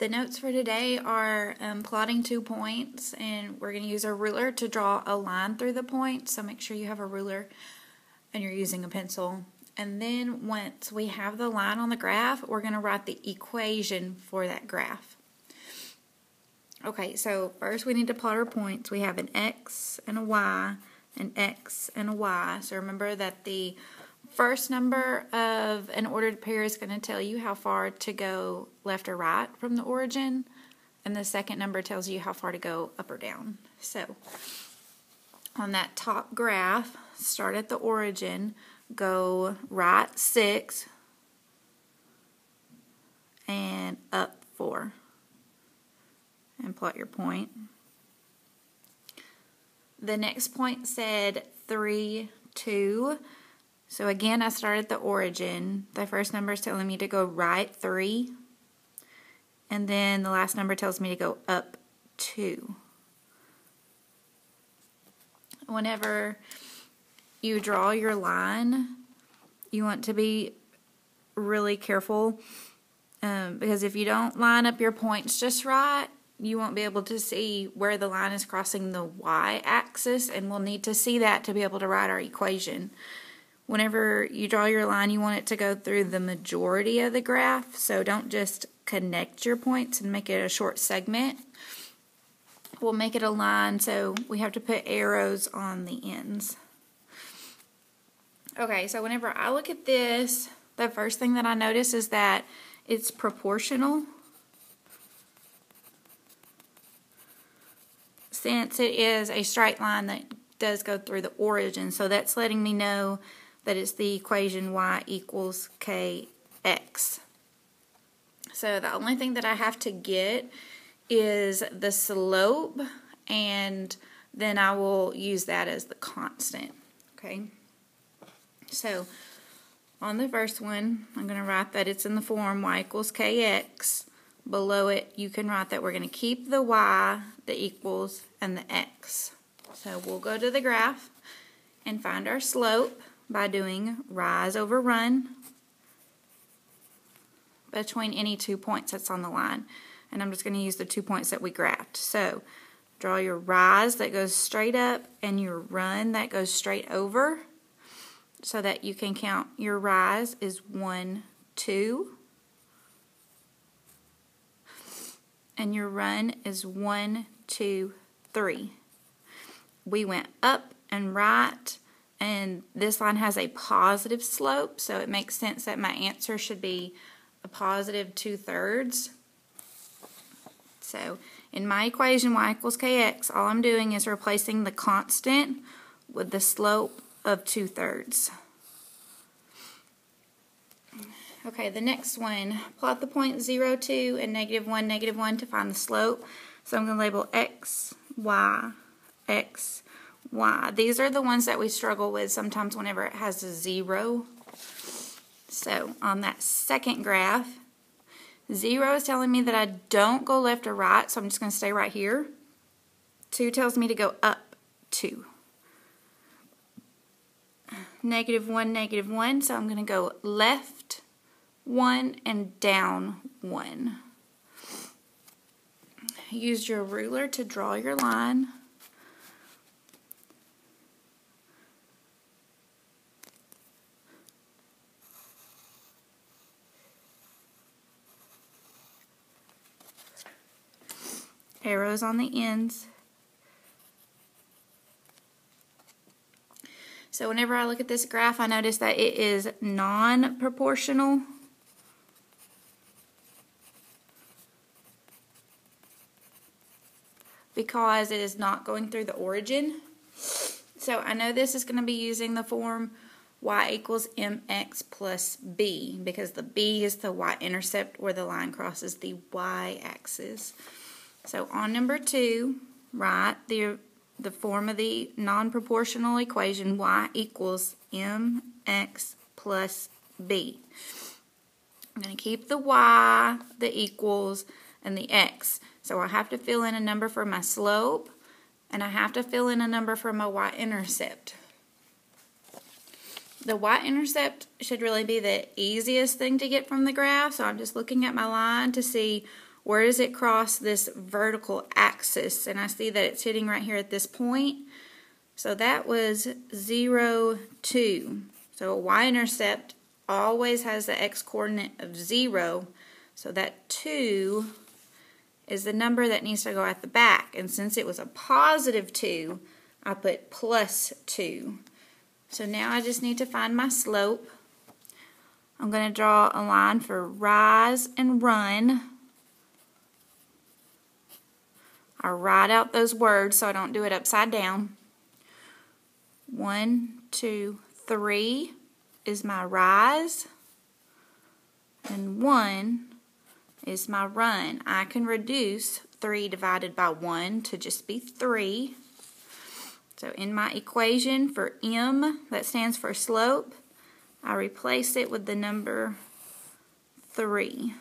The notes for today are plotting 2 points, and we're going to use a ruler to draw a line through the points. So make sure you have a ruler and you're using a pencil. And then once we have the line on the graph, we're going to write the equation for that graph. Okay, so first we need to plot our points. We have an X and a Y, an X and a Y. So remember that the first number of an ordered pair is going to tell you how far to go left or right from the origin, and the second number tells you how far to go up or down. So on that top graph, start at the origin, go right 6 and up 4, and plot your point. The next point said 3, 2. So again, I started at the origin. The first number is telling me to go right 3. And then the last number tells me to go up 2. Whenever you draw your line, you want to be really careful because if you don't line up your points just right, you won't be able to see where the line is crossing the y-axis, and we'll need to see that to be able to write our equation. Whenever you draw your line, you want it to go through the majority of the graph, so don't just connect your points and make it a short segment. We'll make it a line, so we have to put arrows on the ends. Okay, so whenever I look at this, the first thing that I notice is that it's proportional. Since it is a straight line that does go through the origin, so that's letting me know that it's the equation y equals kx. So the only thing that I have to get is the slope, and then I will use that as the constant. Okay. So on the first one, I'm going to write that it's in the form y equals kx. Below it, you can write that we're going to keep the y, the equals, and the x. So we'll go to the graph and find our slope by doing rise over run between any 2 points that's on the line. And I'm just going to use the 2 points that we graphed. So draw your rise that goes straight up and your run that goes straight over, so that you can count your rise is 1, 2, and your run is 1, 2, 3. We went up and right, and this line has a positive slope, so it makes sense that my answer should be a positive 2/3. So in my equation, y equals kx, all I'm doing is replacing the constant with the slope of 2/3. Okay, the next one, plot the point 0, 2, and -1, -1 to find the slope. So I'm going to label x, y, x, y. These are the ones that we struggle with sometimes whenever it has a 0. So on that second graph, 0 is telling me that I don't go left or right, so I'm just going to stay right here. 2 tells me to go up 2. -1, -1, so I'm going to go left 1 and down 1. Use your ruler to draw your line. Arrows on the ends. So whenever I look at this graph, I notice that it is non-proportional. Because it is not going through the origin. So I know this is going to be using the form y equals mx plus b, because the b is the y-intercept where the line crosses the y-axis. So on number 2, write the form of the non-proportional equation y equals mx plus b. I'm going to keep the y, the equals, and the x. So I have to fill in a number for my slope, and I have to fill in a number for my y-intercept. The y-intercept should really be the easiest thing to get from the graph, so I'm just looking at my line to see where does it cross this vertical axis? And I see that it's hitting right here at this point. So that was 0, 2. So a y-intercept always has the x-coordinate of 0. So that 2 is the number that needs to go at the back. And since it was a positive 2, I put plus 2. So now I just need to find my slope. I'm going to draw a line for rise and run. I write out those words so I don't do it upside down. 1, 2, 3 is my rise, and 1 is my run. I can reduce 3 divided by 1 to just be 3. So in my equation for m, that stands for slope, I replace it with the number 3.